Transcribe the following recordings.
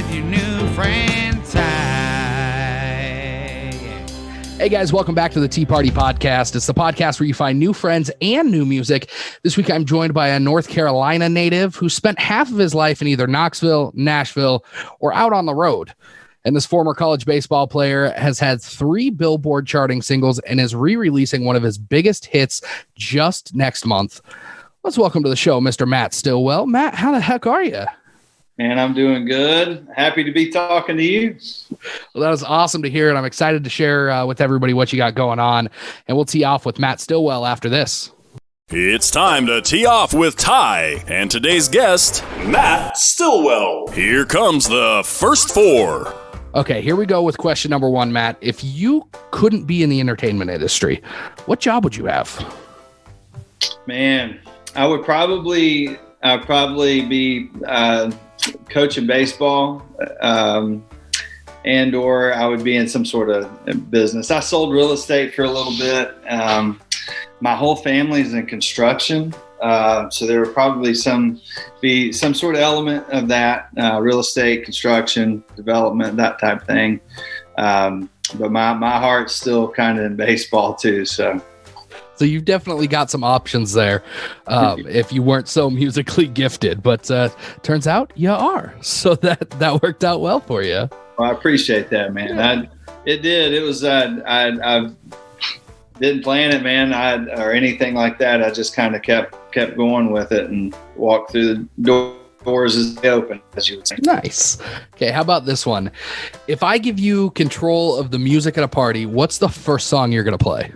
with your new friend Ty. Hey guys, welcome back to the Tea Party Podcast. It's the podcast where you find new friends and new music. This week I'm joined by a North Carolina native who spent half of his life in either Knoxville, Nashville, or out on the road. And this former college baseball player has had 3 Billboard charting singles and is re-releasing one of his biggest hits just next month. Let's welcome to the show, Mr. Matt Stillwell. Matt, how the heck are you? Man, I'm doing good. Happy to be talking to you. Well, that was awesome to hear, and I'm excited to share with everybody what you got going on. And we'll tee off with Matt Stillwell after this. It's time to tee off with Ty and today's guest, Matt Stillwell. Here comes the first 4. Okay, here we go with question number 1, Matt. If you couldn't be in the entertainment industry, what job would you have? Man, I'd probably be coaching baseball, and or I would be in some sort of business. I sold real estate for a little bit. My whole family is in construction, so there would probably be some sort of element of that, real estate, construction, development, that type of thing. But my heart's still kind of in baseball too, so you've definitely got some options there if you weren't so musically gifted, but turns out you are. So that worked out well for you. Well, I appreciate that, man. Yeah. It did. It was, I didn't plan it, man, or anything like that. I just kind of kept going with it and walked through the doors as they open, as you would say. Nice. Okay, how about this one? If I give you control of the music at a party, what's the first song you're going to play?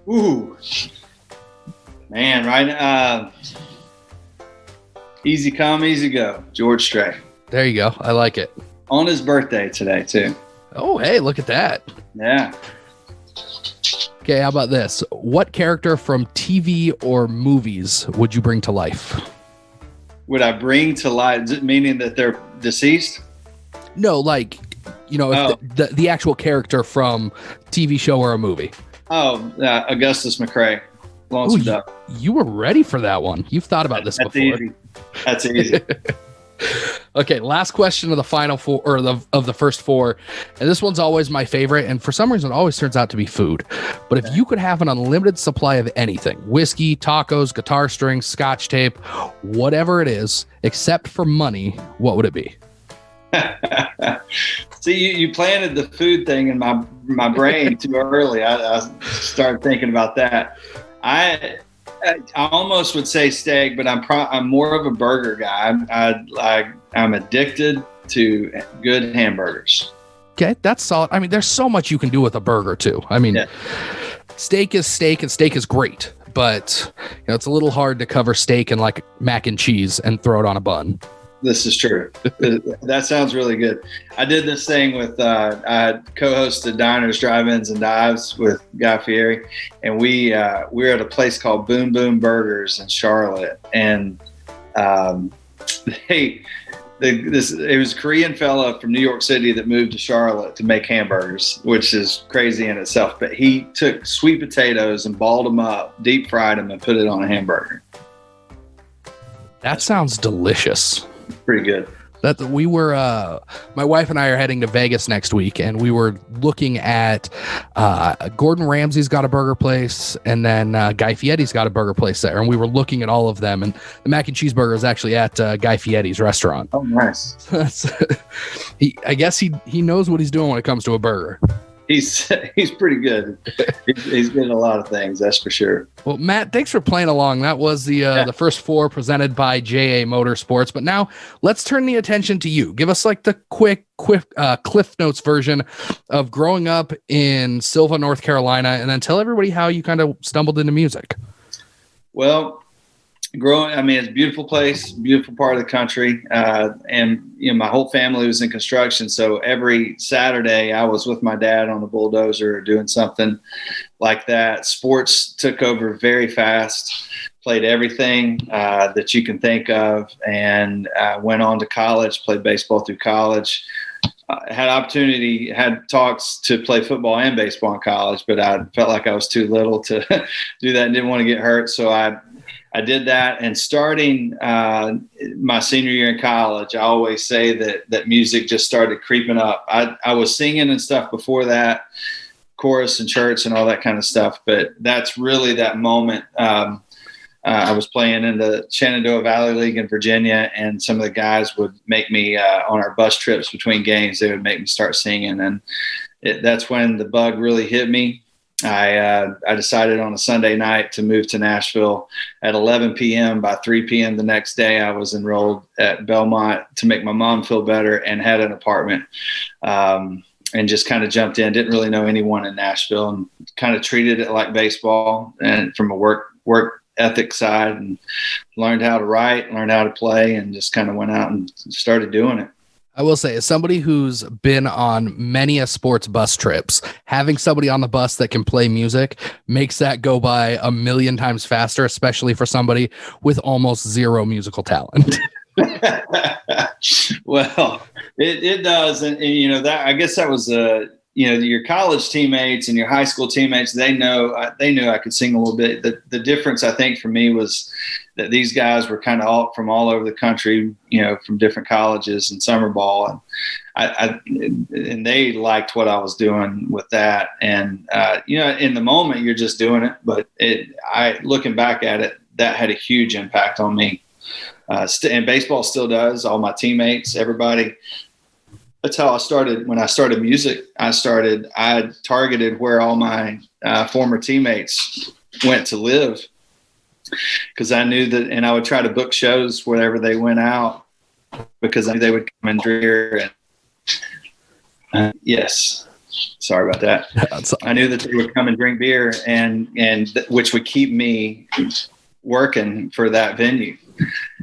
Ooh, man, right? Easy come, easy go. George Strait. There you go. I like it. On his birthday today, too. Oh, hey, look at that. Yeah. Okay, how about this? What character from TV or movies would you bring to life? Would I bring to life, meaning that they're deceased? No, like, if the actual character from TV show or a movie. Augustus McCrae. Lonesome Dove. You were ready for that one. You've thought about this before. Easy. That's easy. Okay, last question of the final 4, or of the first 4. And this one's always my favorite, and for some reason it always turns out to be food. But if you could have an unlimited supply of anything, whiskey, tacos, guitar strings, scotch tape, whatever it is, except for money, what would it be? See, you planted the food thing in my brain too early. I started thinking about that. I almost would say steak, but I'm more of a burger guy. I'm addicted to good hamburgers. Okay, that's solid. I mean, there's so much you can do with a burger too. I mean, Steak is steak, and steak is great, but it's a little hard to cover steak in like mac and cheese and throw it on a bun. This is true. That sounds really good. I did this thing with, I co-hosted Diners, Drive-Ins, and Dives with Guy Fieri, and we were at a place called Boom Boom Burgers in Charlotte, and it was a Korean fella from New York City that moved to Charlotte to make hamburgers, which is crazy in itself. But he took sweet potatoes and balled them up, deep fried them, and put it on a hamburger. That sounds delicious. Pretty good. That we were, my wife and I are heading to Vegas next week, and we were looking at Gordon Ramsay's got a burger place, and then Guy Fieri's got a burger place there, and we were looking at all of them, and the mac and cheese burger is actually at Guy Fieri's restaurant. Oh, nice. I guess he knows what he's doing when it comes to a burger. He's pretty good. He's good at a lot of things, that's for sure. Well, Matt, thanks for playing along. That was the first 4 presented by JA Motorsports. But now let's turn the attention to you. Give us like the quick Cliff Notes version of growing up in Sylva, North Carolina, and then tell everybody how you kind of stumbled into music. Well, it's a beautiful place, beautiful part of the country. And, my whole family was in construction. So every Saturday I was with my dad on the bulldozer doing something like that. Sports took over very fast, played everything that you can think of, and went on to college, played baseball through college. Had talks to play football and baseball in college, but I felt like I was too little to do that and didn't want to get hurt. So I I did that. And starting my senior year in college, I always say that music just started creeping up. I was singing and stuff before that, chorus and church and all that kind of stuff. But that's really that moment. I was playing in the Shenandoah Valley League in Virginia, and some of the guys would make me on our bus trips between games. They would make me start singing, and that's when the bug really hit me. I decided on a Sunday night to move to Nashville at 11 p.m. By 3 p.m. the next day, I was enrolled at Belmont to make my mom feel better, and had an apartment, and just kind of jumped in. Didn't really know anyone in Nashville, and kind of treated it like baseball, and from a work ethic side, and learned how to write, learned how to play, and just kind of went out and started doing it. I will say, as somebody who's been on many a sports bus trips, having somebody on the bus that can play music makes that go by a million times faster, especially for somebody with almost zero musical talent. Well, it does. And that, I guess that was your college teammates and your high school teammates, they knew I could sing a little bit. The difference, I think, for me was that these guys were kind of from all over the country, from different colleges and summer ball. And they liked what I was doing with that. And, in the moment you're just doing it, but looking back at it, that had a huge impact on me. And baseball still does. All my teammates, everybody. That's how I started. When I started music, I targeted where all my former teammates went to live, because I knew that, and I would try to book shows wherever they went out, because I knew they would come and drink beer. And yes, sorry about that. I knew that they would come and drink beer, and which would keep me working for that venue.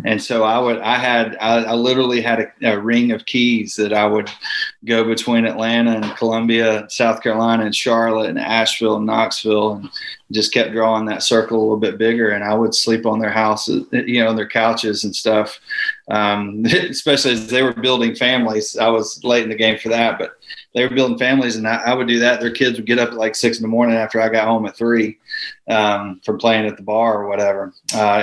And so I literally had a ring of keys that I would go between Atlanta and Columbia, South Carolina, and Charlotte, and Asheville, and Knoxville, and just kept drawing that circle a little bit bigger. And I would sleep on their houses, on their couches and stuff, especially as they were building families. I was late in the game for that, but they were building families, and I would do that. Their kids would get up at like 6 a.m. after I got home at 3 from playing at the bar or whatever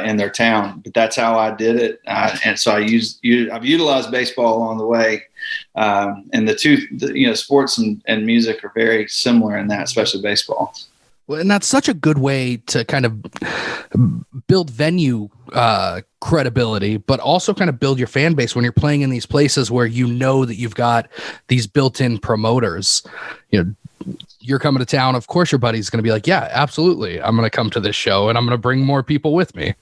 in their town. But that's how I did it. And so I've utilized baseball along the way. And the two, sports and music are very similar in that, especially baseball. Well, and that's such a good way to kind of build venue credibility, but also kind of build your fan base when you're playing in these places where that you've got these built-in promoters. You're coming to town, of course your buddy's going to be like, yeah, absolutely, I'm going to come to this show and I'm going to bring more people with me.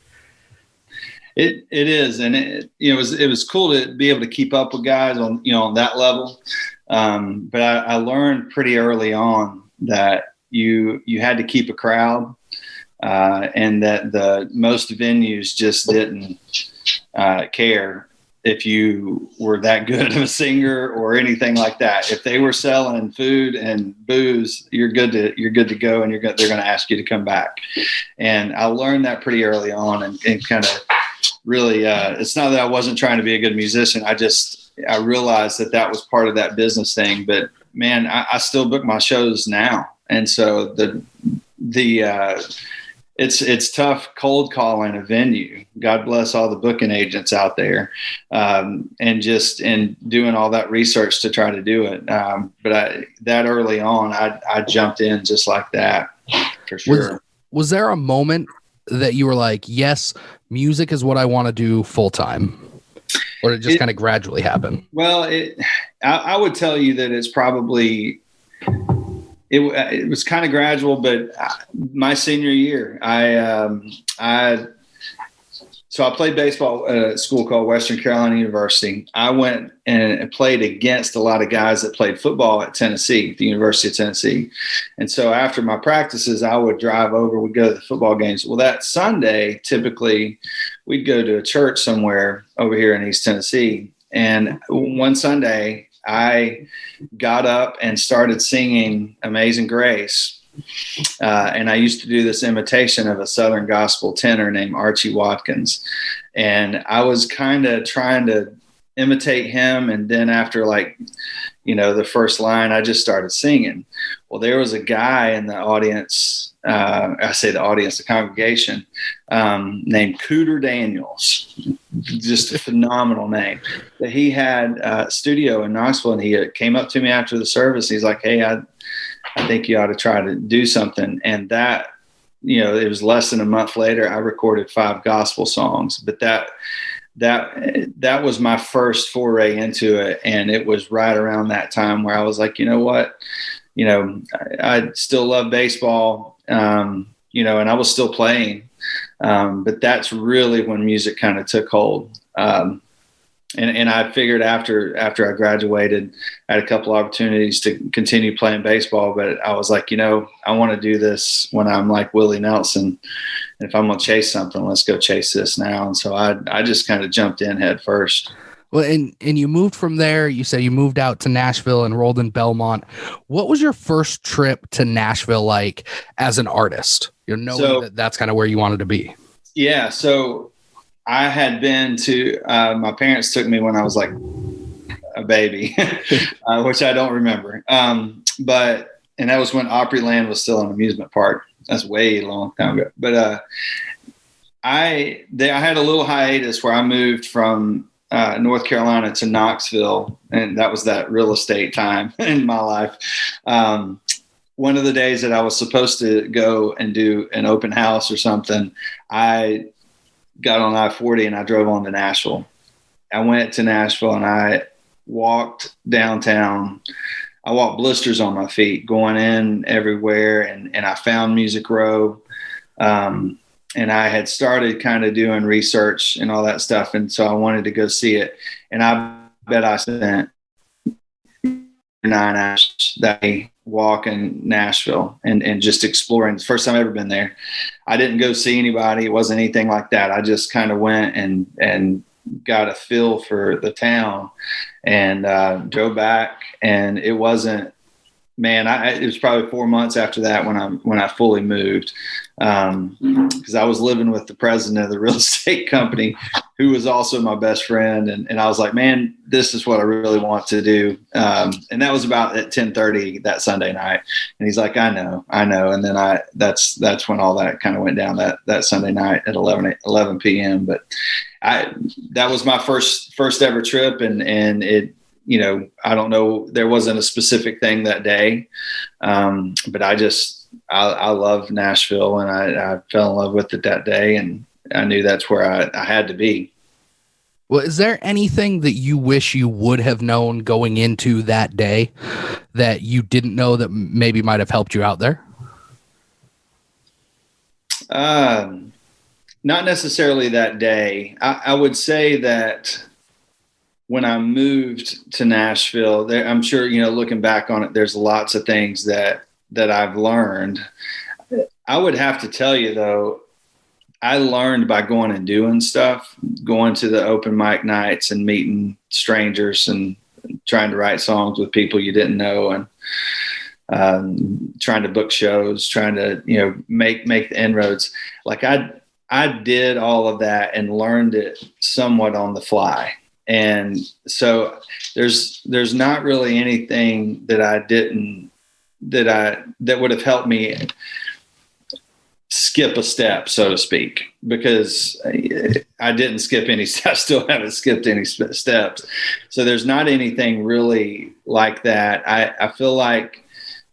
It is, and it was cool to be able to keep up with guys on that level. But I learned pretty early on that you had to keep a crowd, and that the most venues just didn't care if you were that good of a singer or anything like that. If they were selling food and booze, you're good to go, and they're going to ask you to come back. And I learned that pretty early on, and kind of really, it's not that I wasn't trying to be a good musician. I realized that was part of that business thing. But man, I still book my shows now. And so it's tough cold calling a venue. God bless all the booking agents out there, and doing all that research to try to do it. But that early on, I jumped in just like that, for sure. Was there a moment that you were like, yes, music is what I want to do full time? Or did it just kind of gradually happen? Well, I would tell you that it's probably, it was kind of gradual, but my senior year, so I played baseball at a school called Western Carolina University. I went and played against a lot of guys that played football at Tennessee, the University of Tennessee. And so after my practices, I would drive over, we'd go to the football games. Well, that Sunday, typically we'd go to a church somewhere over here in East Tennessee. And one Sunday I got up and started singing Amazing Grace. And I used to do this imitation of a Southern gospel tenor named Archie Watkins. And I was kind of trying to imitate him. And then after like, the first line, I just started singing. Well, there was a guy in the audience, the congregation, named Cooter Daniels, just a phenomenal name. That he had a studio in Knoxville, and he came up to me after the service. He's like, "Hey, I think you ought to try to do something." And that, it was less than a month later, I recorded 5 gospel songs. But that was my first foray into it. And it was right around that time where I was like, you know what, I still love baseball, and I was still playing. But that's really when music kind of took hold. And I figured after I graduated, I had a couple opportunities to continue playing baseball, but I was like, I want to do this when I'm like Willie Nelson. And if I'm going to chase something, let's go chase this now. And so I just kind of jumped in head first. Well, and you moved from there. You said you moved out to Nashville, enrolled in Belmont. What was your first trip to Nashville like as an artist? Knowing that's kind of where you wanted to be. Yeah. So I had been to, my parents took me when I was like a baby, which I don't remember. And that was when Opryland was still an amusement park. That's way long time ago. But I had a little hiatus where I moved from North Carolina to Knoxville, and that was that real estate time in my life. One of the days that I was supposed to go and do an open house or something, I got on I-40 and I drove on to Nashville. I went to Nashville and I walked downtown. I walked blisters on my feet going in everywhere. And I found Music Row. And I had started kind of doing research and all that stuff. And so I wanted to go see it. And I bet I spent 9 hours that day walking Nashville and just exploring. It's the first time I've ever been there. I didn't go see anybody. It wasn't anything like that. I just kind of went and got a feel for the town and drove back. And it wasn't, man, it was probably 4 months after that when I fully moved, because I was living with the president of the real estate company, who was also my best friend. And I was like, man, this is what I really want to do. And that was about at 10:30 that Sunday night. And he's like, I know. And then that's when all that kind of went down that Sunday night at 11 PM. But that was my first ever trip. And it, I don't know, there wasn't a specific thing that day. But I love Nashville, and I fell in love with it that day, and I knew that's where I had to be. Well, is there anything that you wish you would have known going into that day that you didn't know that maybe might have helped you out there? Not necessarily that day. I would say that when I moved to Nashville, I'm sure, looking back on it, there's lots of things that I've learned. I would have to tell you, though, I learned by going and doing stuff, going to the open mic nights and meeting strangers and trying to write songs with people you didn't know, and trying to book shows, trying to, make the inroads. Like I did all of that and learned it somewhat on the fly. And so there's not really anything that I didn't, that would have helped me skip a step, so to speak, because I didn't skip any steps. I still haven't skipped any steps. So there's not anything really like that. I feel like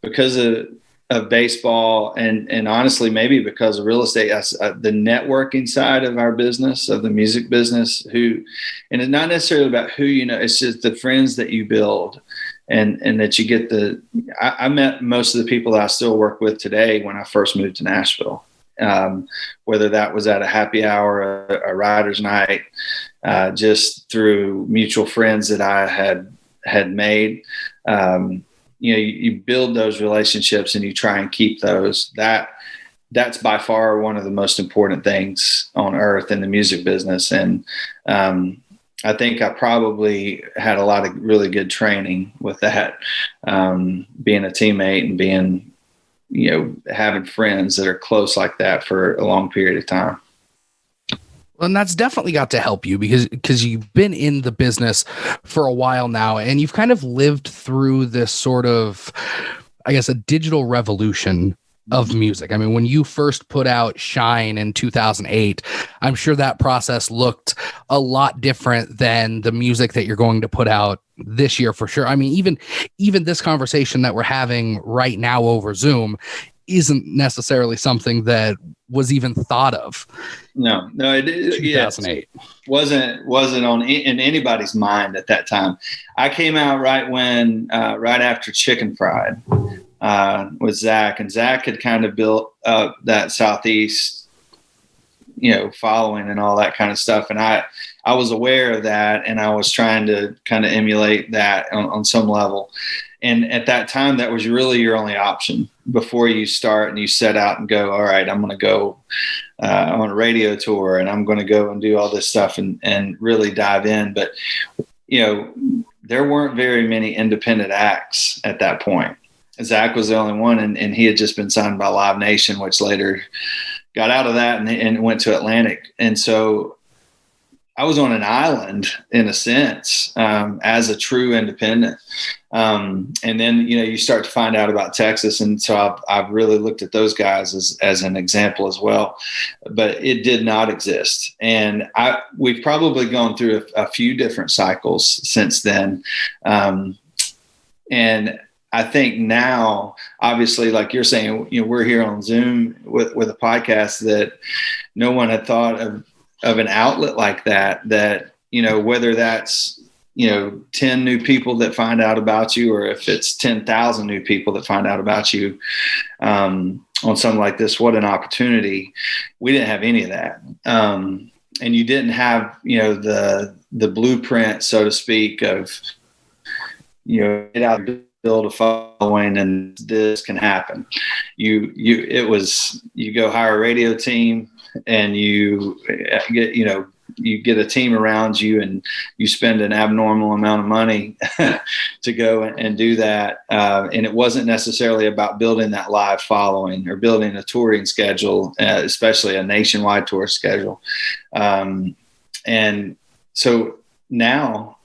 because of baseball and honestly, maybe because of real estate, the networking side of our business, of the music business, and it's not necessarily about who, it's just the friends that you build. And that you get I met most of the people that I still work with today when I first moved to Nashville, whether that was at a happy hour, a writer's night, just through mutual friends that I had made. You build those relationships and you try and keep those. That's by far one of the most important things on earth in the music business. And, I think I probably had a lot of really good training with that, being a teammate and being, having friends that are close like that for a long period of time. And that's definitely got to help you because you've been in the business for a while now, and you've kind of lived through this sort of, I guess, a digital revolution of music. I mean, when you first put out Shine in 2008, I'm sure that process looked a lot different than the music that you're going to put out this year for sure. I mean, even this conversation that we're having right now over Zoom isn't necessarily something that was even thought of. No, it 2008 wasn't in anybody's mind at that time. I came out right after Chicken Fried with Zac, and Zac had kind of built up that Southeast, following and all that kind of stuff. And I was aware of that, and I was trying to kind of emulate that on some level. And at that time, that was really your only option before you start and you set out and go, all right, I'm going to go on a radio tour, and I'm going to go and do all this stuff and really dive in. But, there weren't very many independent acts at that point. Zac was the only one, and he had just been signed by Live Nation, which later got out of that and went to Atlantic. And so I was on an island in a sense, as a true independent. And then, you start to find out about Texas. And so I've really looked at those guys as an example as well, but it did not exist. And we've probably gone through a few different cycles since then. And I think now, obviously, like you're saying, we're here on Zoom with a podcast that no one had thought of an outlet like that, whether that's, 10 new people that find out about you, or if it's 10,000 new people that find out about you, on something like this, what an opportunity. We didn't have any of that. And you didn't have, the blueprint, so to speak, of, get out and build a following and this can happen. You go hire a radio team, and you get a team around you, and you spend an abnormal amount of money to go and do that. And it wasn't necessarily about building that live following or building a touring schedule, especially a nationwide tour schedule. And so now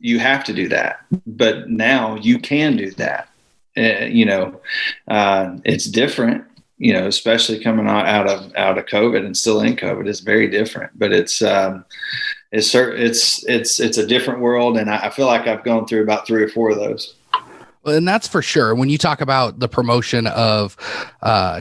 you have to do that, but now you can do that. It's different. Especially coming out of COVID and still in COVID, is very different. But it's a different world, and I feel like I've gone through about 3 or 4 of those. Well, and that's for sure. When you talk about the promotion of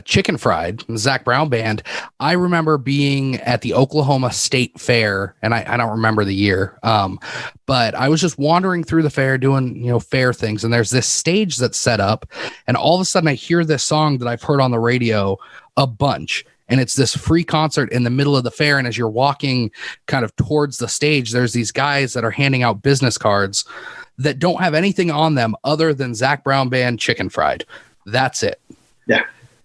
Chicken Fried, Zac Brown Band, I remember being at the Oklahoma State Fair, and I don't remember the year, but I was just wandering through the fair doing, fair things. And there's this stage that's set up, and all of a sudden I hear this song that I've heard on the radio a bunch. And it's this free concert in the middle of the fair. And as you're walking kind of towards the stage, there's these guys that are handing out business cards that don't have anything on them other than Zac Brown Band Chicken Fried. That's it. Yeah.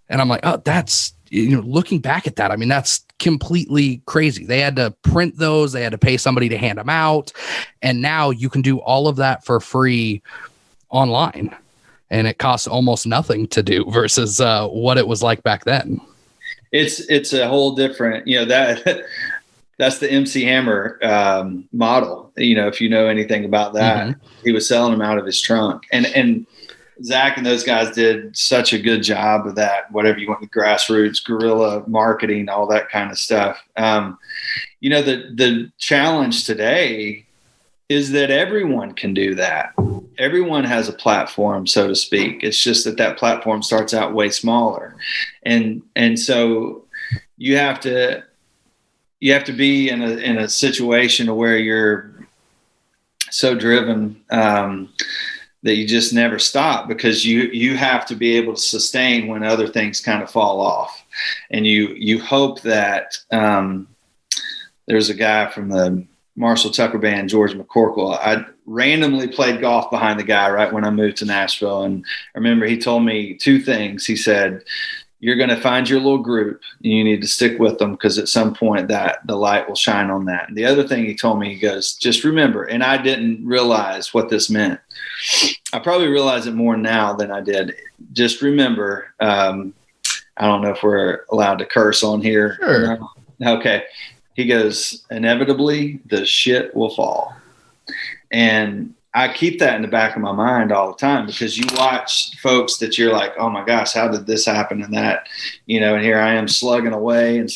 And I'm like, oh, that's, looking back at that, I mean, that's completely crazy. They had to print those. They had to pay somebody to hand them out. And now you can do all of that for free online. And it costs almost nothing to do versus what it was like back then. It's a whole different, that's the MC Hammer model. If you know anything about that, he was selling them out of his trunk, and Zac and those guys did such a good job of that. Whatever you want, the grassroots, guerrilla marketing, all that kind of stuff. The challenge today is that everyone can do that. Everyone has a platform, so to speak. It's just that platform starts out way smaller. And so you have to be in a situation where you're so driven, that you just never stop, because you have to be able to sustain when other things kind of fall off. And you hope that, there's a guy from the Marshall Tucker Band, George McCorkle. I randomly played golf behind the guy right when I moved to Nashville. And I remember he told me 2 things. He said, you're going to find your little group and you need to stick with them, because at some point that the light will shine on that. And the other thing he told me, he goes, just remember, and I didn't realize what this meant. I probably realize it more now than I did. Just remember, I don't know if we're allowed to curse on here. Sure. Okay. he goes, inevitably the shit will fall. And I keep that in the back of my mind all the time, because you watch folks that you're like, oh my gosh, how did this happen? And that, and here I am slugging away. And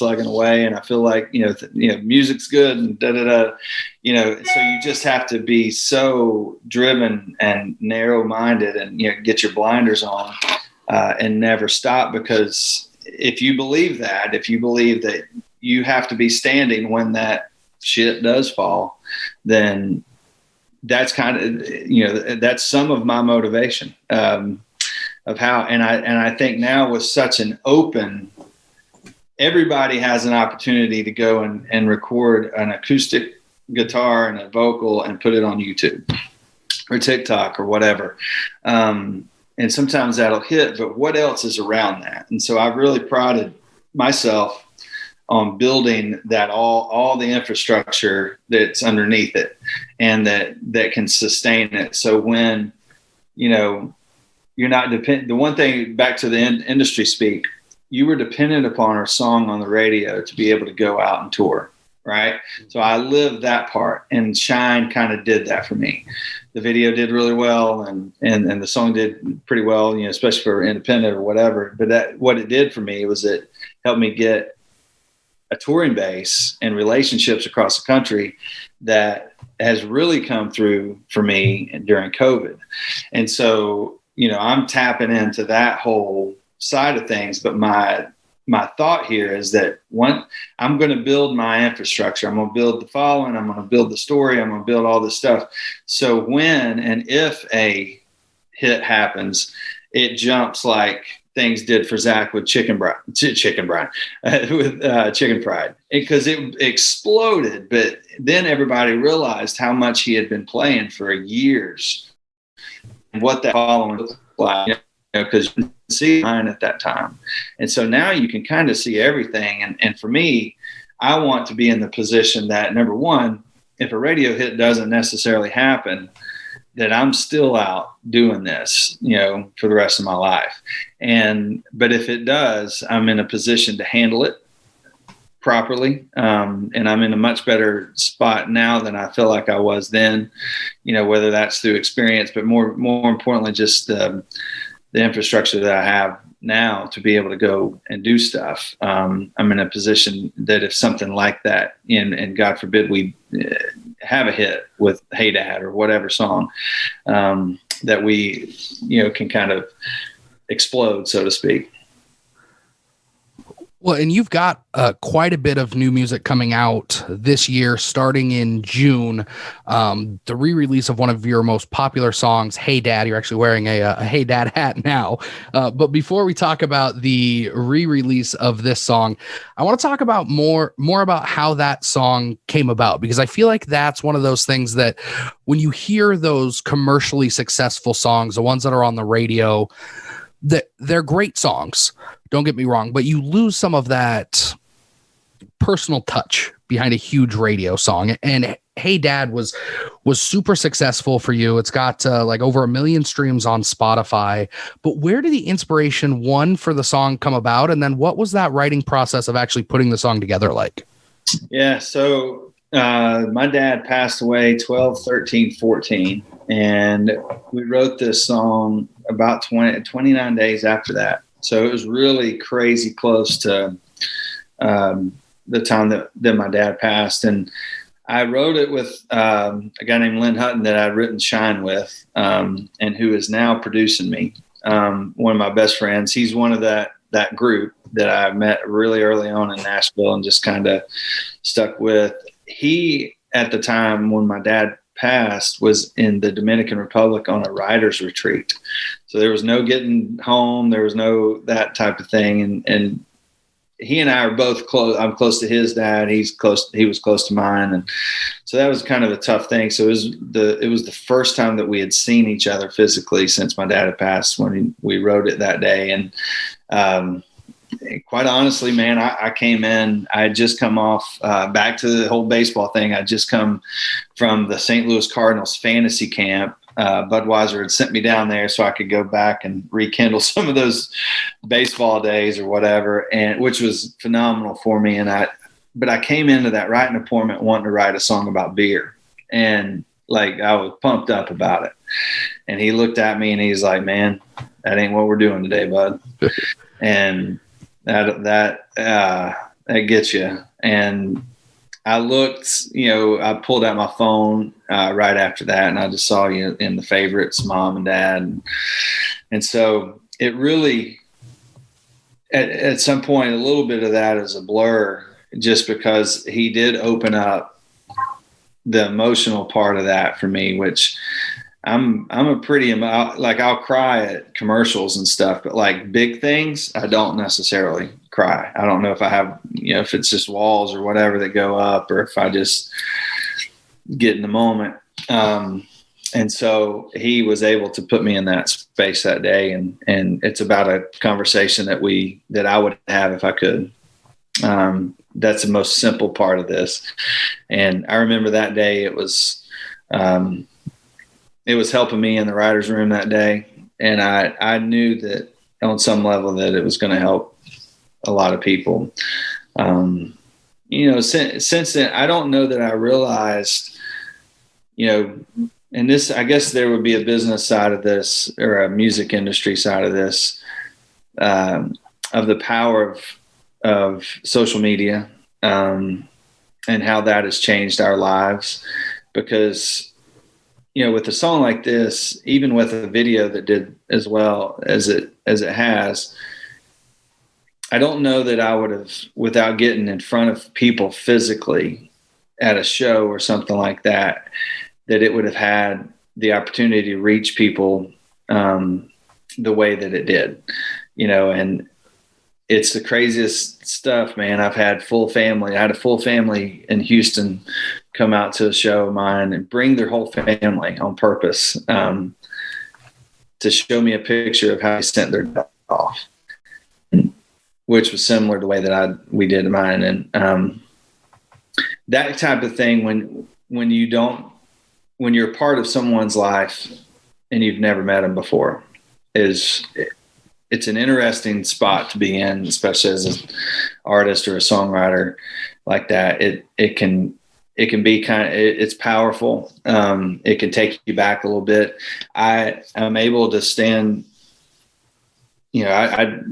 I feel like, music's good and so you just have to be so driven and narrow minded and, get your blinders on and never stop. Because if you believe that you have to be standing when that shit does fall, then that's kind of, that's some of my motivation of how, and I think now with such an open, everybody has an opportunity to go and record an acoustic guitar and a vocal and put it on YouTube or TikTok or whatever. And sometimes that'll hit, but what else is around that? And so I've really prided myself on building that all the infrastructure that's underneath it and that can sustain it. So when, you're not dependent, the one thing back to the industry speak, you were dependent upon our song on the radio to be able to go out and tour. Right. So I lived that part, and Shine kind of did that for me. The video did really well and the song did pretty well, especially for independent or whatever. But what it did for me was it helped me get a touring base and relationships across the country that has really come through for me during COVID. And so, I'm tapping into that whole side of things. But my thought here is that I'm going to build my infrastructure. I'm going to build the following. I'm going to build the story. I'm going to build all this stuff. So when and if a hit happens, it jumps like things did for Zac with Chicken Pride, because it exploded. But then everybody realized how much he had been playing for years and what that following looked like, because you couldn't see mine at that time. And so now you can kind of see everything. And for me, I want to be in the position that, number one, if a radio hit doesn't necessarily happen, that I'm still out doing this, for the rest of my life. But if it does, I'm in a position to handle it properly. And I'm in a much better spot now than I feel like I was then, whether that's through experience, but more importantly, just the infrastructure that I have now to be able to go and do stuff. I'm in a position that if something like that, and God forbid we have a hit with Hey Dad or whatever song, that we, can kind of explode, so to speak. Well, and you've got quite a bit of new music coming out this year, starting in June. The re-release of one of your most popular songs, Hey Dad. You're actually wearing a Hey Dad hat now. But before we talk about the re-release of this song, I want to talk about more about how that song came about, because I feel like that's one of those things that when you hear those commercially successful songs, the ones that are on the radio, that they're great songs, don't get me wrong, but you lose some of that personal touch behind a huge radio song. And Hey Dad was super successful for you. It's got like over 1 million streams on Spotify. But where did the inspiration, one, for the song come about? And then what was that writing process of actually putting the song together like? Yeah. So my dad passed away 12/13/14, and we wrote this song about 29 days after that. So it was really crazy close to the time that my dad passed. And I wrote it with a guy named Lynn Hutton that I'd written Shine with, and who is now producing me. One of my best friends. He's one of that group that I met really early on in Nashville and just kind of stuck with. He, at the time when my dad passed, was in the Dominican Republic on a writer's retreat. So there was no getting home. There was no that type of thing. And he and I are both close. I'm close to his dad. He was close to mine. And so that was kind of a tough thing. So it was the first time that we had seen each other physically since my dad had passed, when we wrote it that day. And quite honestly, man, I came in, I had just come off back to the whole baseball thing. I'd just come from the St. Louis Cardinals fantasy camp. Budweiser had sent me down there so I could go back and rekindle some of those baseball days or whatever, and which was phenomenal for me. And but I came into that writing appointment wanting to write a song about beer, and like I was pumped up about it. And he looked at me and he's like, "Man, that ain't what we're doing today, bud." And that gets you. And I looked, I pulled out my phone right after that, and I just saw you in the favorites, mom and dad. And so it really, at some point, a little bit of that is a blur, just because he did open up the emotional part of that for me, which I'm a pretty, like, I'll cry at commercials and stuff, but like big things, I don't necessarily cry. I don't know if I have, if it's just walls or whatever that go up, or if I just get in the moment. And so he was able to put me in that space that day. And it's about a conversation that I would have if I could. That's the most simple part of this. And I remember that day it was helping me in the writer's room that day. And I knew that on some level that it was going to help a lot of people. Since then, I don't know that I realized, and this, I guess there would be a business side of this, or a music industry side of this, of the power of social media, and how that has changed our lives. Because, with a song like this, even with a video that did as well as it has, I don't know that I would have, without getting in front of people physically at a show or something like that, that it would have had the opportunity to reach people the way that it did, and it's the craziest stuff, man. I had a full family in Houston come out to a show of mine and bring their whole family on purpose to show me a picture of how they sent their dad off, which was similar to the way that we did mine. And that type of thing, when you're part of someone's life and you've never met them before, it's an interesting spot to be in, especially as an artist or a songwriter like that. It can be it's powerful. It can take you back a little bit. I am able to stand, I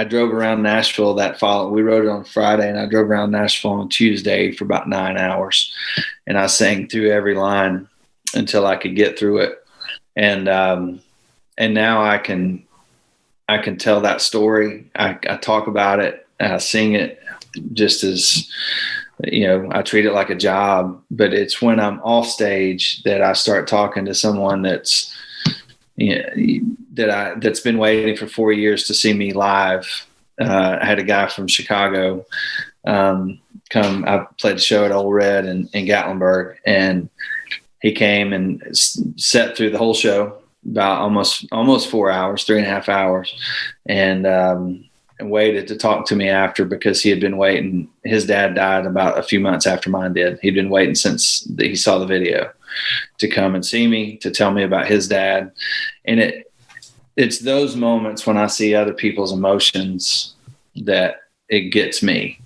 drove around Nashville we wrote it on Friday, and I drove around Nashville on Tuesday for about 9 hours, and I sang through every line until I could get through it. And now I can tell that story. I talk about it, I sing it just as, I treat it like a job. But it's when I'm off stage that I start talking to someone that's been waiting for 4 years to see me live. I had a guy from Chicago come. I played a show at Old Red in Gatlinburg, and he came and sat through the whole show, about almost 4 hours, 3.5 hours, and waited to talk to me after, because he had been waiting. His dad died about a few months after mine did. He'd been waiting since he saw the video to come and see me, to tell me about his dad. And it's those moments when I see other people's emotions that it gets me.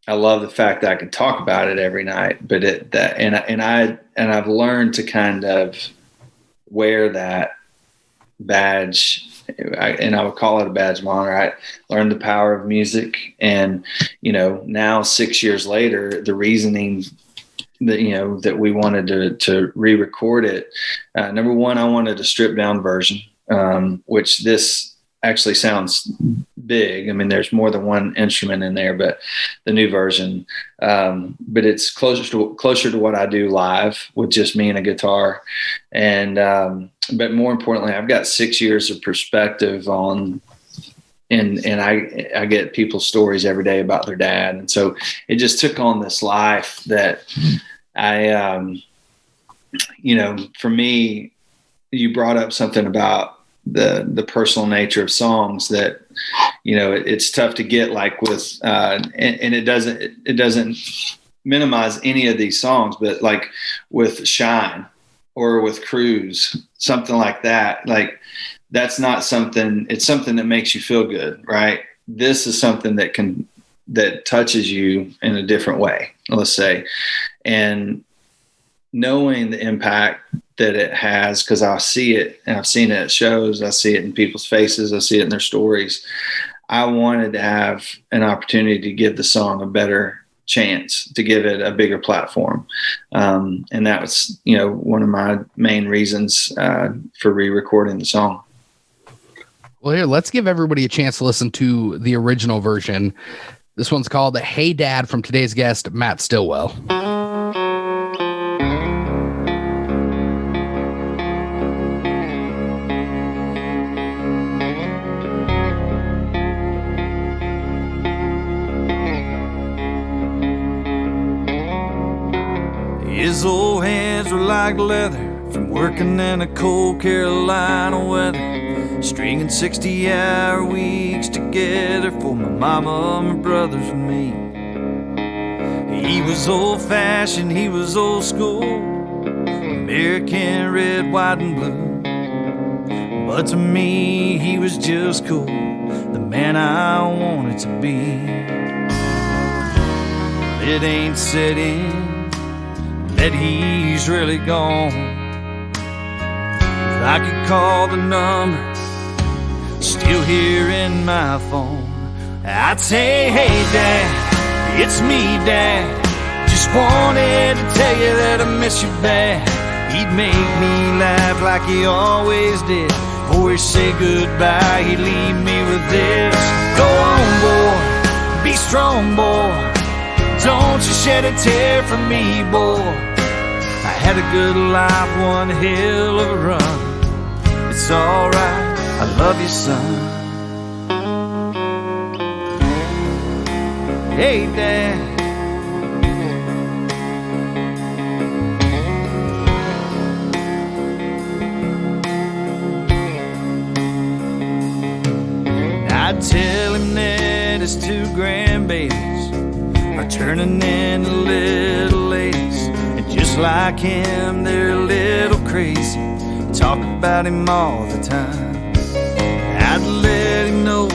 I love the fact that I can talk about it every night, but I've learned to kind of wear that badge, and I would call it a badge of honor. I learned the power of music, and now 6 years later, the reasoning that we wanted to re-record it. Number one, I wanted a stripped down version, which this actually sounds big. I mean, there's more than one instrument in there, but the new version, but it's closer to what I do live with just me and a guitar. And, but more importantly, I've got 6 years of perspective on, and I get people's stories every day about their dad. And so it just took on this life that for me, you brought up something about the personal nature of songs that, it's tough to get, like with, and it doesn't minimize any of these songs, but like with Shine or with Cruise, something like that, like that's not something, it's something that makes you feel good, right? This is something that can that touches you in a different way, let's say, and knowing the impact that it has, because I see it and I've seen it at shows, I see it in people's faces, I see it in their stories. I wanted to have an opportunity to give the song a better chance, to give it a bigger platform. And that was, one of my main reasons for re-recording the song. Well, here, let's give everybody a chance to listen to the original version. This one's called Hey Dad from today's guest, Matt Stillwell. His old hands were like leather from working in the cold Carolina weather, stringing 60-hour weeks together for my mama, my brothers, and me. He was old-fashioned, he was old school, American red, white, and blue. But to me, he was just cool, the man I wanted to be. It ain't set in that he's really gone. If I could call the number, still here in my phone, I'd say, hey Dad, it's me Dad, just wanted to tell you that I miss you bad. He'd make me laugh like he always did. Before he said goodbye, he'd leave me with this: go on boy, be strong boy, don't you shed a tear for me boy. I had a good life, one hell of a run. It's alright, I love you, son. Hey, Dad. I'd tell him that his two grandbabies are turning into little ladies, and just like him, they're a little crazy. Talk about him all the time. I'd let him know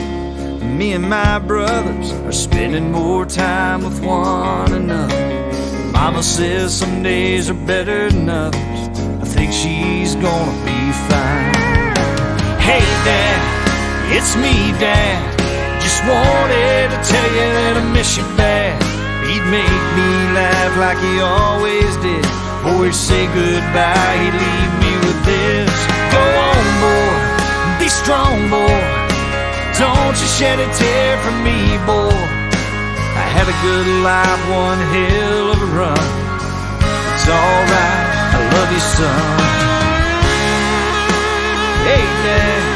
me and my brothers are spending more time with one another. Mama says some days are better than others. I think she's gonna be fine. Hey Dad, it's me Dad, just wanted to tell you that I miss you bad. He'd make me laugh like he always did. Before he'd say goodbye, he'd leave me with this: go on boy, be strong boy, don't you shed a tear for me boy. I had a good life, one hell of a run. It's alright, I love you son. Hey Dad.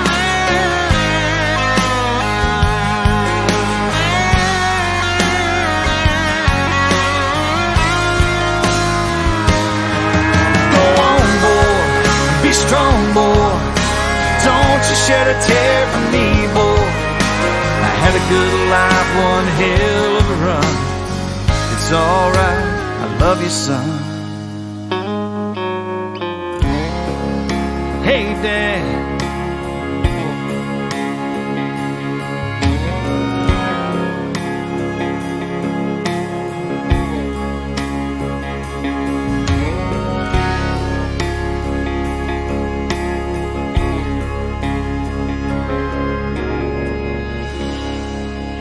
Strong boy, don't you shed a tear for me boy. I had a good life, one hell of a run. It's alright, I love you son. Hey Dad.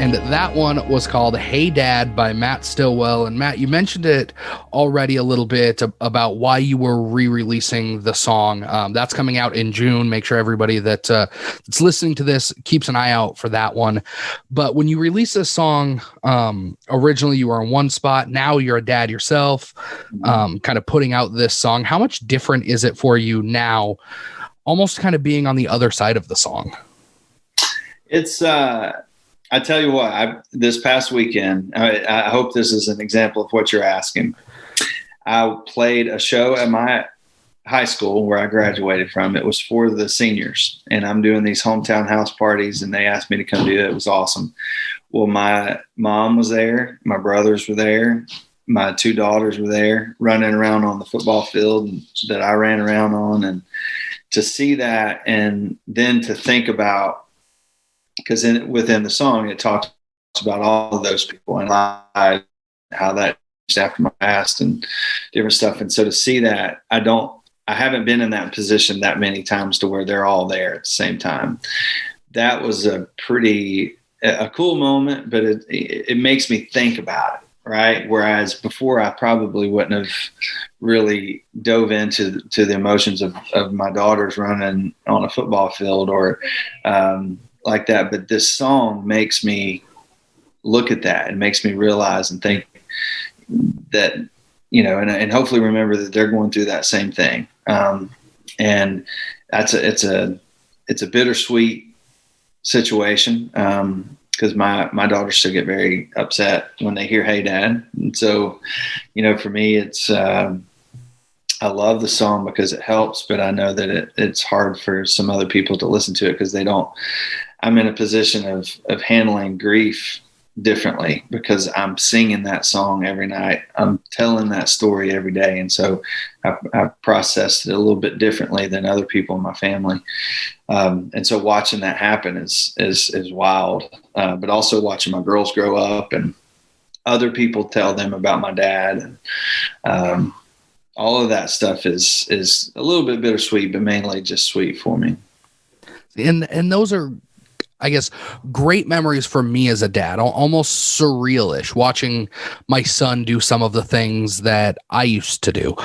And that one was called Hey Dad by Matt Stillwell. And Matt, you mentioned it already a little bit about why you were re-releasing the song. That's coming out in June. Make sure everybody that's listening to this keeps an eye out for that one. But when you release this song, originally you were on one spot. Now you're a dad yourself, kind of putting out this song. How much different is it for you now, almost kind of being on the other side of the song? It's I tell you what, this past weekend, I hope this is an example of what you're asking. I played a show at my high school where I graduated from. It was for the seniors, and I'm doing these hometown house parties, and they asked me to come do it. It was awesome. Well, my mom was there. My brothers were there. My two daughters were there running around on the football field that I ran around on. And to see that, and then to think about, because within the song, it talks about all of those people and how that changed after my past and different stuff. And so to see that, I haven't been in that position that many times to where they're all there at the same time. That was a cool moment, but it makes me think about it, right? Whereas before, I probably wouldn't have really dove into the emotions of my daughters running on a football field or like that. But this song makes me look at that and makes me realize and think that, and hopefully remember that they're going through that same thing. And it's a bittersweet situation. Because my daughters still get very upset when they hear "Hey Dad," and so, for me, it's I love the song because it helps, but I know that it's hard for some other people to listen to it because they don't. I'm in a position of handling grief differently because I'm singing that song every night. I'm telling that story every day, and so I processed it a little bit differently than other people in my family. And so watching that happen is wild, but also watching my girls grow up and other people tell them about my dad, and all of that stuff is a little bit bittersweet, but mainly just sweet for me. And those are, I guess, great memories for me as a dad, almost surrealish, watching my son do some of the things that I used to do.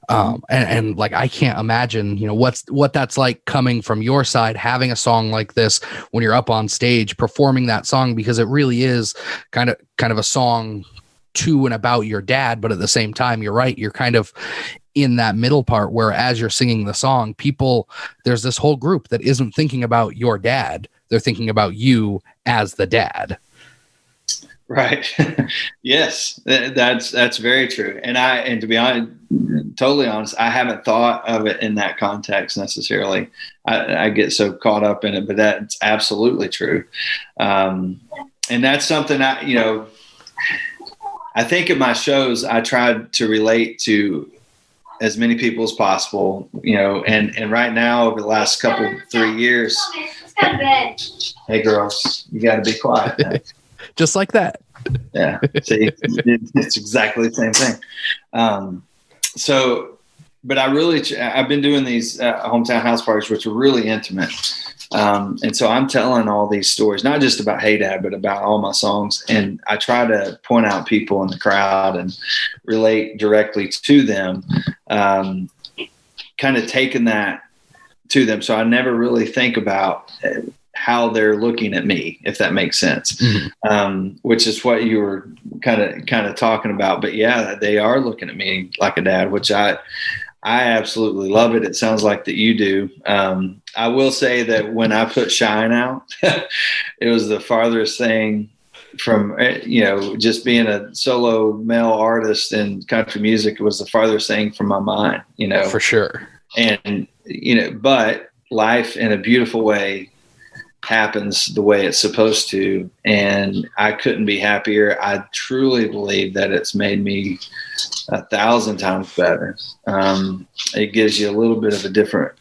And like, I can't imagine, what that's like coming from your side, having a song like this when you're up on stage performing that song, because it really is kind of a song to and about your dad. But at the same time, you're right. You're kind of in that middle part where as you're singing the song, there's this whole group that isn't thinking about your dad. They're thinking about you as the dad. Right. Yes, that's very true. And to be honest, totally honest, I haven't thought of it in that context necessarily. I get so caught up in it, but that's absolutely true. And that's something I think at my shows, I tried to relate to as many people as possible, and right now over the last 3 years, hey girls, you got to be quiet. Just like that. Yeah. See, it's exactly the same thing. But I've been doing these hometown house parties, which are really intimate. And so I'm telling all these stories, not just about Hey Dad, but about all my songs. And I try to point out people in the crowd and relate directly to them, kind of taking that to them. So I never really think about how they're looking at me, if that makes sense, which is what you were kind of talking about. But yeah, they are looking at me like a dad, which I absolutely love it. It sounds like that you do. I will say that when I put Shine out, it was the farthest thing from, just being a solo male artist in country music. It was the farthest thing from my mind, For sure. And, but life in a beautiful way happens the way it's supposed to. And I couldn't be happier. I truly believe that it's made me 1,000 times better. It gives you a little bit of a different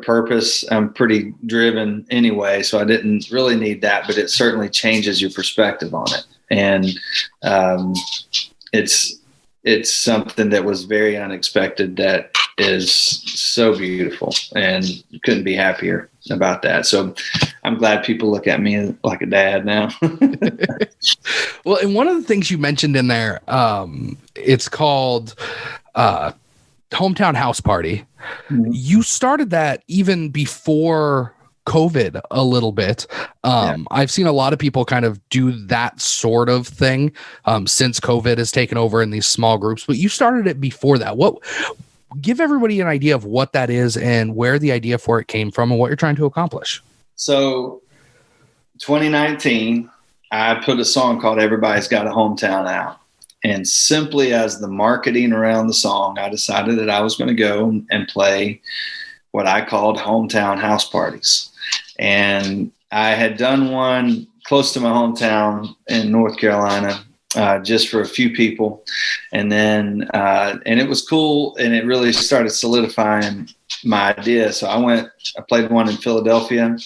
purpose. I'm pretty driven anyway, so I didn't really need that, but it certainly changes your perspective on it. And it's something that was very unexpected that is so beautiful, and couldn't be happier about that. So I'm glad people look at me like a dad now. Well, and one of the things you mentioned in there, it's called Hometown House Party. Mm-hmm. You started that even before COVID a little bit. I've seen a lot of people kind of do that sort of thing since COVID has taken over in these small groups, but you started it before that. Give everybody an idea of what that is and where the idea for it came from and what you're trying to accomplish. So 2019, I put a song called Everybody's Got a Hometown out. And simply as the marketing around the song, I decided that I was going to go and play what I called hometown house parties. And I had done one close to my hometown in North Carolina, just for a few people. And then, and it was cool. And it really started solidifying my idea. So I played one in Philadelphia,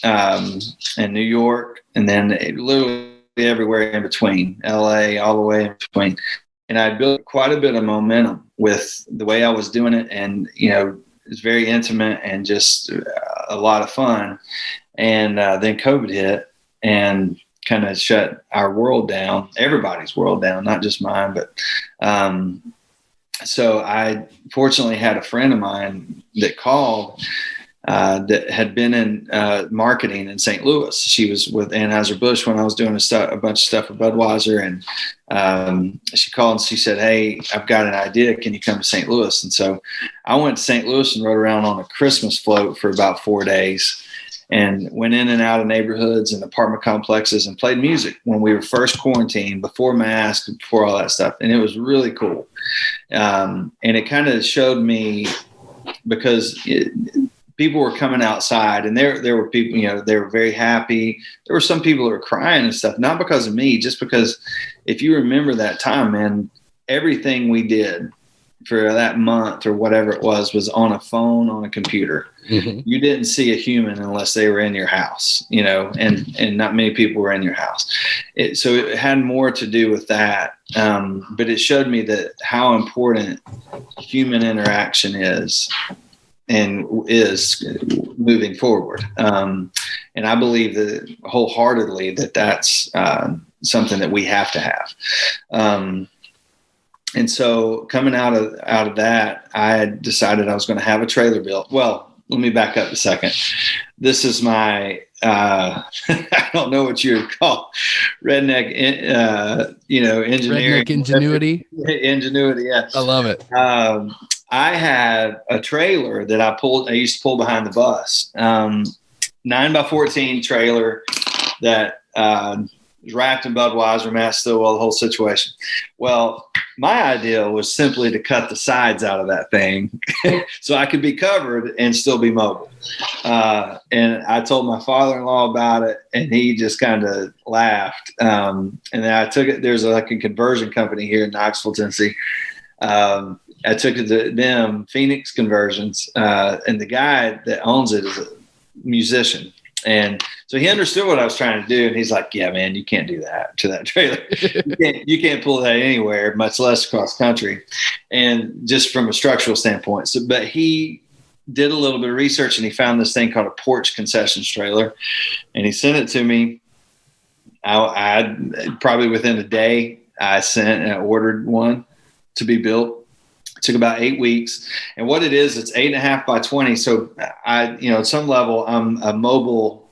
and New York, and then literally everywhere in between, LA, all the way in between. And I built quite a bit of momentum with the way I was doing it. And, it's very intimate and just a lot of fun. And then COVID hit and kind of shut our world down, everybody's world down, not just mine. But so I fortunately had a friend of mine that called that had been in marketing in St. Louis. She was with Anheuser-Busch when I was doing a bunch of stuff with Budweiser. And she called and she said, "Hey, I've got an idea. Can you come to St. Louis?" And so I went to St. Louis and rode around on a Christmas float for about 4 days and went in and out of neighborhoods and apartment complexes and played music when we were first quarantined, before masks, before all that stuff. And it was really cool. And it kind of showed me, because people were coming outside, and there were people, they were very happy. There were some people who were crying and stuff, not because of me, just because if you remember that time, man, everything we did for that month or whatever it was on a phone, on a computer. Mm-hmm. You didn't see a human unless they were in your house, and not many people were in your house. So it had more to do with that. But it showed me that how important human interaction is moving forward. And I believe that wholeheartedly that's something that we have to have. And so coming out of that, I had decided I was going to have a trailer built. Well, let me back up a second. This is my, I don't know what you would call redneck, engineering. Redneck ingenuity. Ingenuity, yeah. I love it. I had a trailer that I used to pull behind the bus, 9x14 trailer that was wrapped in Budweiser, Matt Stillwell, the whole situation. Well, my idea was simply to cut the sides out of that thing so I could be covered and still be mobile. And I told my father-in-law about it, and he just kind of laughed. And then I took it. There's a conversion company here in Knoxville, Tennessee. I took it to them, Phoenix Conversions, and the guy that owns it is a musician. And so he understood what I was trying to do. And he's like, "Yeah, man, you can't do that to that trailer. You can't pull that anywhere, much less across country." And just from a structural standpoint. So, but he did a little bit of research, and he found this thing called a porch concessions trailer, and he sent it to me. I probably within a day, I sent and I ordered one to be built. It took about 8 weeks. And what it is, it's 8.5 by 20. So at some level, I'm a mobile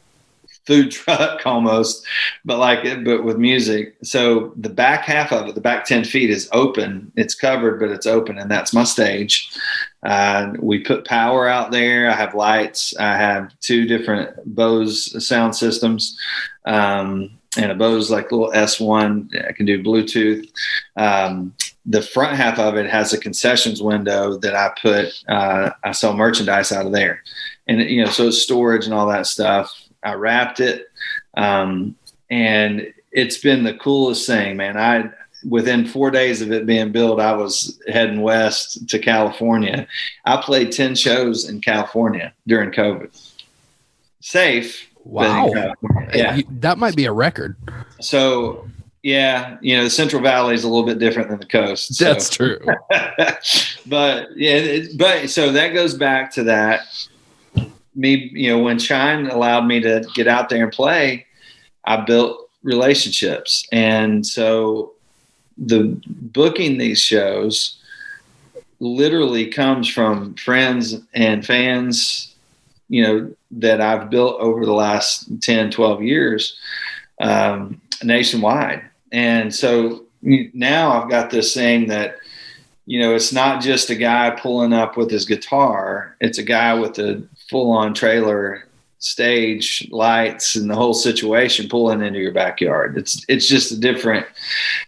food truck almost, but with music. So the back half of it, the back 10 feet is open. It's covered, but it's open. And that's my stage. We put power out there. I have lights. I have 2 different Bose sound systems. And a Bose little S1. I can do Bluetooth. The front half of it has a concessions window that I sell merchandise out of there. And, so it's storage and all that stuff. I wrapped it. And it's been the coolest thing, man. Within 4 days of it being built, I was heading west to California. I played 10 shows in California during COVID. Safe. Wow. Yeah. That might be a record. So, yeah, the Central Valley is a little bit different than the coast. So. That's true. But so that goes back to that. Me, when Shine allowed me to get out there and play, I built relationships. And so the booking these shows literally comes from friends and fans, that I've built over the last 10, 12 years, nationwide. And so now I've got this saying that, it's not just a guy pulling up with his guitar. It's a guy with a full-on trailer, stage, lights, and the whole situation pulling into your backyard. It's just a different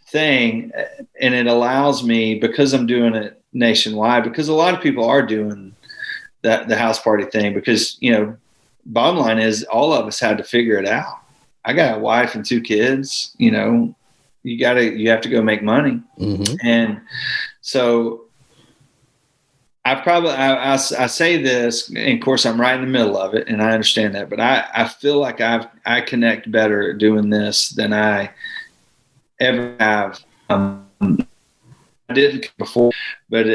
thing. And it allows me, because I'm doing it nationwide, because a lot of people are doing the house party thing, because, bottom line is all of us had to figure it out. I got a wife and 2 kids, you have to go make money. Mm-hmm. And so I say this, and of course I'm right in the middle of it, and I understand that, but I feel like I connect better doing this than I ever have. I didn't before, but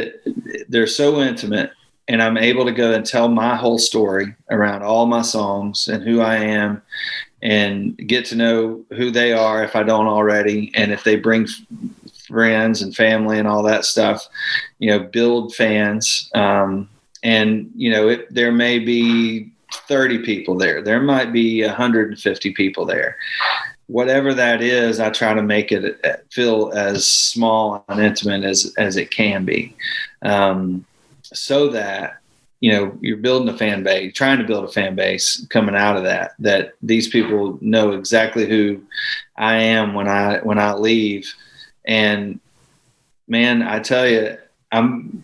they're so intimate, and I'm able to go and tell my whole story around all my songs and who I am, and get to know who they are if I don't already, and if they bring friends and family and all that stuff, build fans. And there may be 30 people there. There might be 150 people there. Whatever that is, I try to make it feel as small and intimate as it can be, so that you're building a fan base, trying to build a fan base coming out of that these people know exactly who I am when I leave. And man, I tell you, I'm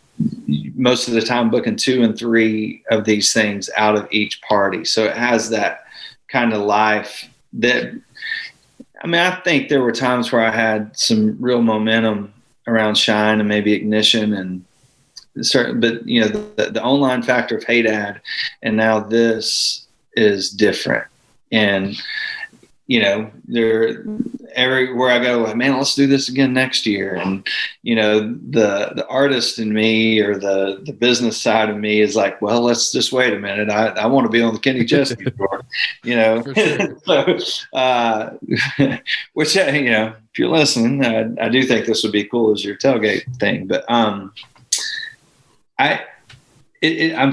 most of the time booking 2 and 3 of these things out of each party. So it has that kind of life that, I think there were times where I had some real momentum around Shine and maybe Ignition and certain, but the online factor of Hey Dad and now this is different. And they're everywhere I go, man, let's do this again next year. And the artist in me, or the business side of me, is like, well, let's just wait a minute. I want to be on the Kenny Chesney tour, For sure. So, which if you're listening, I do think this would be cool as your tailgate thing. But I'm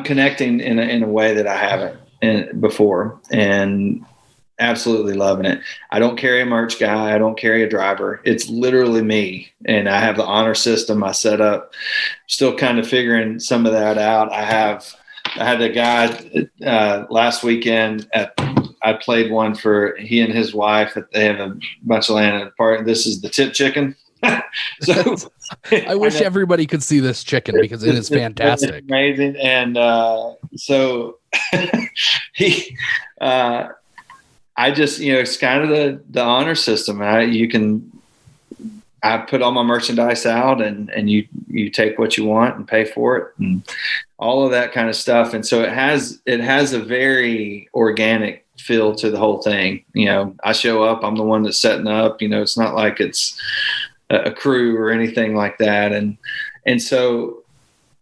connecting in a way that I haven't before, and absolutely loving it. I don't carry a merch guy. I don't carry a driver. It's literally me. And I have the honor system I set up, still kind of figuring some of that out. I had a guy last weekend I played one for he and his wife. They have a bunch of land at a park. This is the tip chicken. So I wish everybody could see this chicken because it is fantastic. It's amazing. And so I just, it's kind of the honor system. I put all my merchandise out, and you take what you want and pay for it, and all of that kind of stuff. And so it has a very organic feel to the whole thing. I show up, I'm the one that's setting up, it's not like it's a crew or anything like that. And so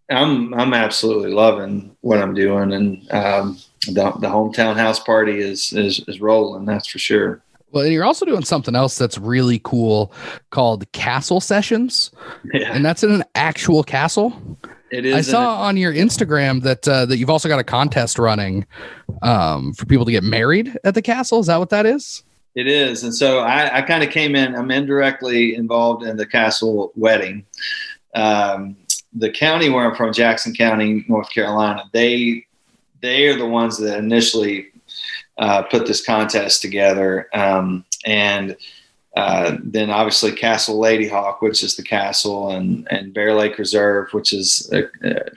I'm absolutely loving what I'm doing. And, the hometown house party is rolling. That's for sure. Well, and you're also doing something else that's really cool called Castle Sessions. Yeah. And that's in an actual castle. It is. I saw on your Instagram that you've also got a contest running for people to get married at the castle. Is that what that is? It is. And so I kind of came in, I'm indirectly involved in the castle wedding. The county where I'm from, Jackson County, North Carolina, they are the ones that initially put this contest together. And then obviously Castle Lady Hawk, which is the castle, and Bear Lake Reserve, which is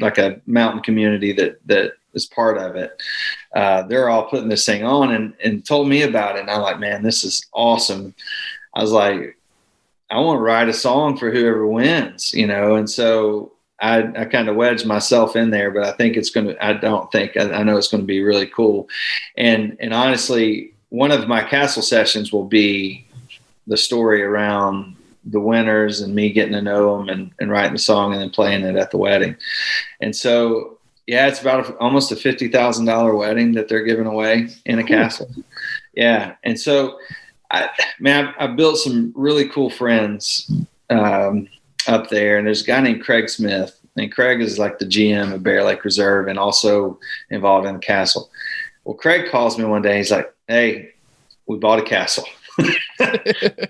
like a mountain community that is part of it. They're all putting this thing on and told me about it. And I'm like, man, this is awesome. I was like, I want to write a song for whoever wins, and so I kind of wedged myself in there, but I think I know it's going to be really cool. And honestly, one of my castle sessions will be the story around the winners and me getting to know them and writing the song and then playing it at the wedding. And so, yeah, it's about almost a $50,000 wedding that they're giving away in a castle. Yeah. And so I built some really cool friends, up there, and there's a guy named Craig Smith, and Craig is like the GM of Bear Lake Reserve and also involved in the castle. Well, Craig calls me one day. He's like, "Hey, we bought a castle.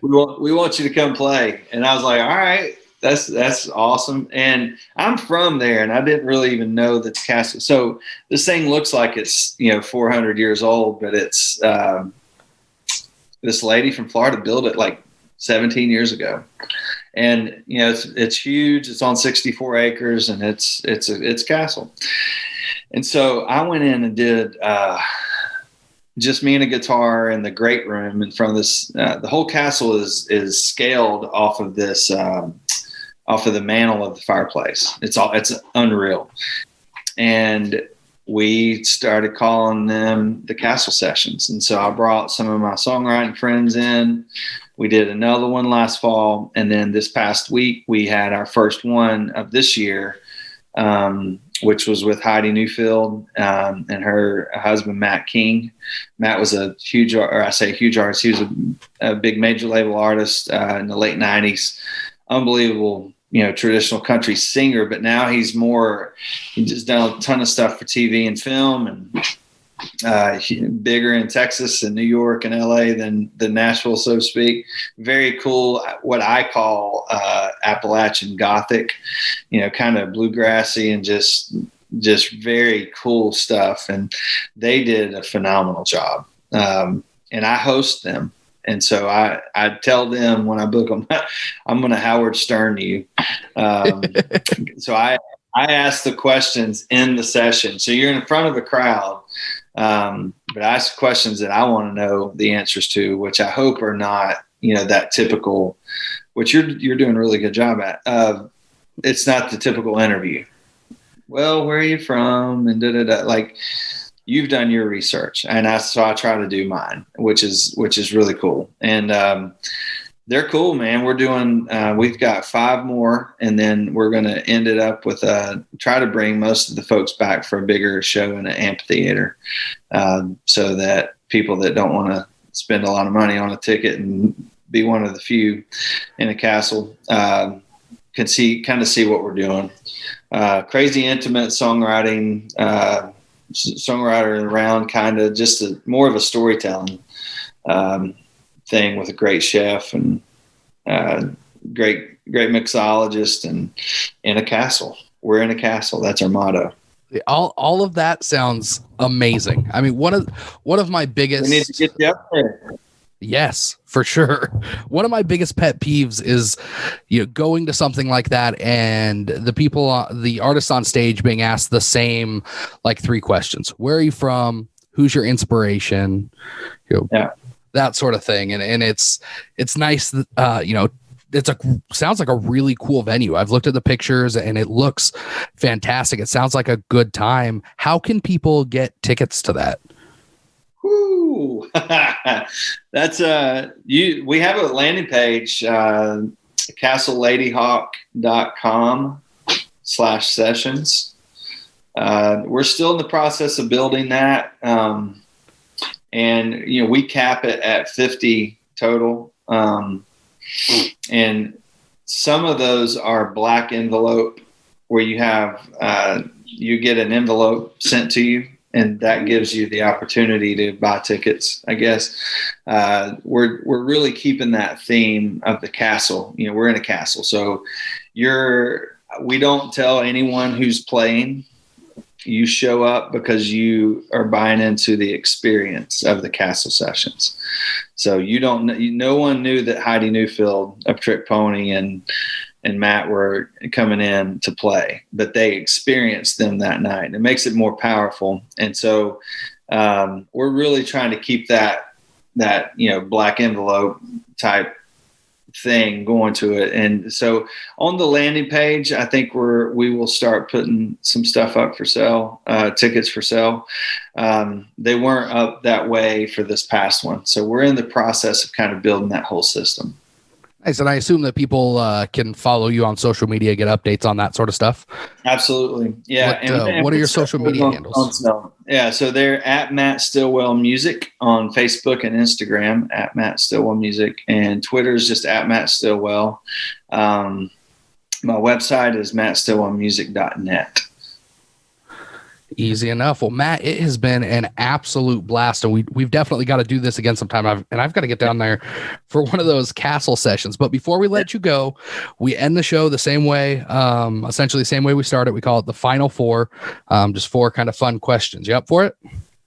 we want you to come play." And I was like, "All right, that's awesome." And I'm from there, and I didn't really even know that the castle. So this thing looks like it's 400 years old, but it's this lady from Florida built it like 17 years ago. And, it's huge. It's on 64 acres, and it's a castle. And so I went in and did just me and a guitar in the great room in front of this. The whole castle is scaled off of this off of the mantle of the fireplace. It's unreal. And we started calling them the Castle Sessions. And so I brought some of my songwriting friends in. We did another one last fall. And then this past week, we had our first one of this year, which was with Heidi Newfield and her husband, Matt King. Matt was a huge artist. He was a big major label artist in the late 90s. Unbelievable, traditional country singer, but now he just done a ton of stuff for TV and film, and bigger in Texas and New York and LA than Nashville, so to speak. Very cool, what I call Appalachian Gothic, kind of bluegrassy and just very cool stuff. And they did a phenomenal job. And I host them. And so I tell them when I book them, I'm going to Howard Stern you. So I ask the questions in the session. So you're in front of a crowd, but I ask questions that I want to know the answers to, which I hope are not, that typical, which you're doing a really good job at. It's not the typical interview. Well, where are you from? And like, you've done your research, and so I try to do mine, which is really cool. And they're cool, man. We're doing, we've got 5 more, and then we're going to end it up with try to bring most of the folks back for a bigger show in an amphitheater, so that people that don't want to spend a lot of money on a ticket and be one of the few in a castle can kind of see what we're doing. Crazy intimate songwriting. Songwriter around, kind of just more of a storytelling thing with a great chef and great mixologist, and in a castle. We're in a castle. That's our motto. All of that sounds amazing. I mean, one of my biggest. We need to get you up there. Yes, for sure. One of my biggest pet peeves is, going to something like that and the people, the artists on stage being asked the same, like 3 questions. Where are you from? Who's your inspiration? That sort of thing. And it's nice that, sounds like a really cool venue. I've looked at the pictures and it looks fantastic. It sounds like a good time. How can people get tickets to that? Woo. That's we have a landing page, castleladyhawk.com/sessions. We're still in the process of building that. And we cap it at 50 total. And some of those are black envelope where you have you get an envelope sent to you, and that gives you the opportunity to buy tickets, I guess. We're really keeping that theme of the castle. We're in a castle. So we don't tell anyone who's playing. You show up because you are buying into the experience of the Castle Sessions. So no one knew that Heidi Newfield of Trick Pony and Matt were coming in to play, but they experienced them that night. It makes it more powerful. And so we're really trying to keep that black envelope type thing going to it. And so on the landing page, I think we will start putting some stuff up for sale, tickets for sale. They weren't up that way for this past one. So we're in the process of kind of building that whole system. Nice. And I assume that people can follow you on social media, get updates on that sort of stuff. Absolutely. Yeah. What are your social media handles? Yeah. So they're at Matt Stillwell Music on Facebook and Instagram, at Matt Stillwell Music, and Twitter is just at Matt Stillwell. My website is mattstillwellmusic.net. Easy enough. Well, Matt, it has been an absolute blast, and we've definitely got to do this again sometime. I've got to get down there for one of those castle sessions. But before we let you go, we end the show the same way, essentially the same way we started. We call it the Final 4, just 4 kind of fun questions. You up for it?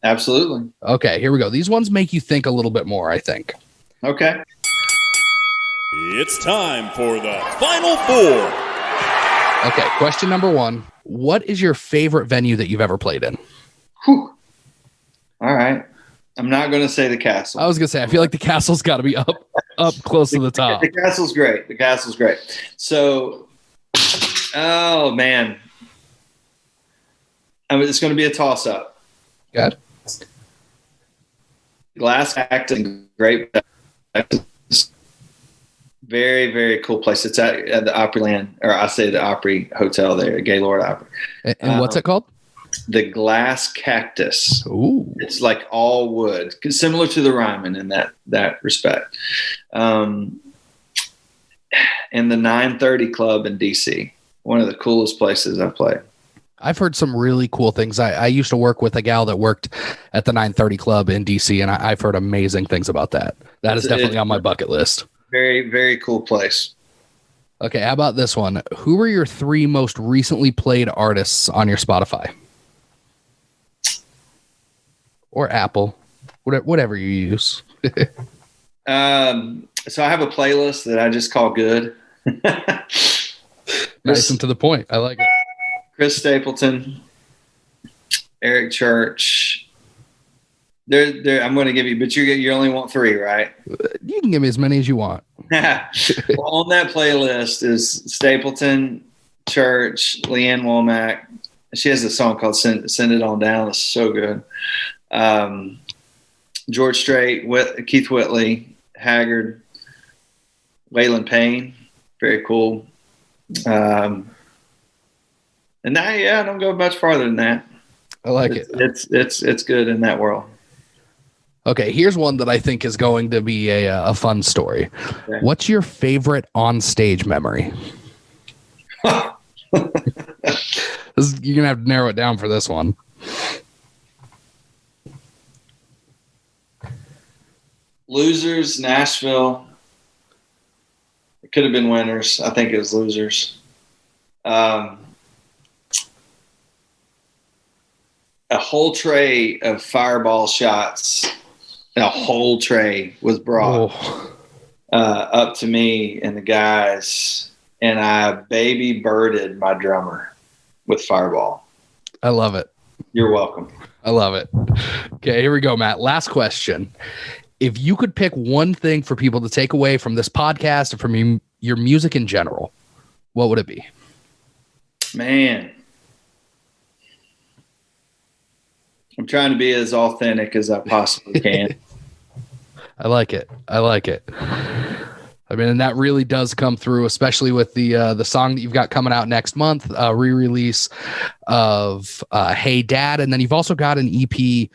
Absolutely. Okay, here we go. These ones make you think a little bit more, I think. Okay. It's time for the Final 4. Okay, question number 1. What is your favorite venue that you've ever played in? Whew. All right. I'm not going to say the castle. I was going to say, I feel like the castle's got to be up close to the top. The castle's great. So Oh man, it's going to be a toss-up. Good. Glass acting, great. Very, very cool place. It's at the Opryland, or I say the Opry Hotel there, Gaylord Opry. And what's it called? The Glass Cactus. Ooh. It's like all wood, similar to the Ryman in that respect. And the 930 Club in DC, one of the coolest places I've played. I've heard some really cool things. I used to work with a gal that worked at the 930 Club in DC, and I've heard amazing things about that. That is definitely on my bucket list. Very, very cool place. Okay, how about this one? Who were your 3 most recently played artists on your Spotify? Or Apple, whatever you use. So I have a playlist that I just call good. Nice and to the point. I like it. Chris Stapleton, Eric Church. I'm going to give you, but you only want 3, right? You can give me as many as you want. Well, on that playlist is Stapleton, Church, Leanne Womack. She has a song called Send It On Down. It's so good. George Strait, Keith Whitley, Haggard, Waylon Payne. Very cool. And I don't go much farther than that. I like it. It's good in that world. Okay, here's one that I think is going to be a fun story. Okay. What's your favorite on-stage memory? You're going to have to narrow it down for this one. Losers, Nashville. It could have been Winners. I think it was Losers. A whole tray of fireball shots. A whole tray was brought up to me and the guys, and I baby birded my drummer with fireball. I love it. You're welcome. I love it. Okay, here we go, Matt. Last question. If you could pick one thing for people to take away from this podcast or from your music in general, what would it be? Man, I'm trying to be as authentic as I possibly can. I like it. I like it. I mean, and that really does come through, especially with the song that you've got coming out next month, re-release of Hey Dad, and then you've also got an EP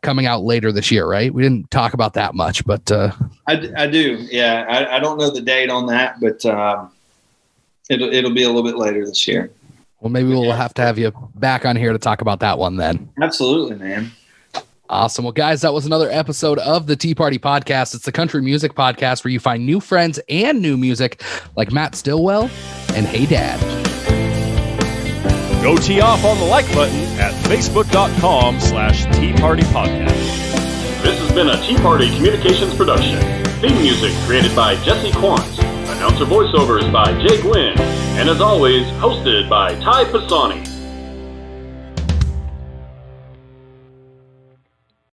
coming out later this year, right? We didn't talk about that much, but I do. Yeah, I don't know the date on that, but it'll be a little bit later this year. Well, maybe we'll have to have you back on here to talk about that one then. Absolutely, man. Awesome. Well, guys, that was another episode of the Tea Party Podcast. It's the country music podcast where you find new friends and new music like Matt Stillwell and Hey Dad. Go tee off on the like button at facebook.com/Tea Party Podcast. This has been a Tea Party Communications production. Theme music created by Jesse Quandt. Announcer voiceovers by Jay Gwynn. And as always, hosted by Ty Pisani.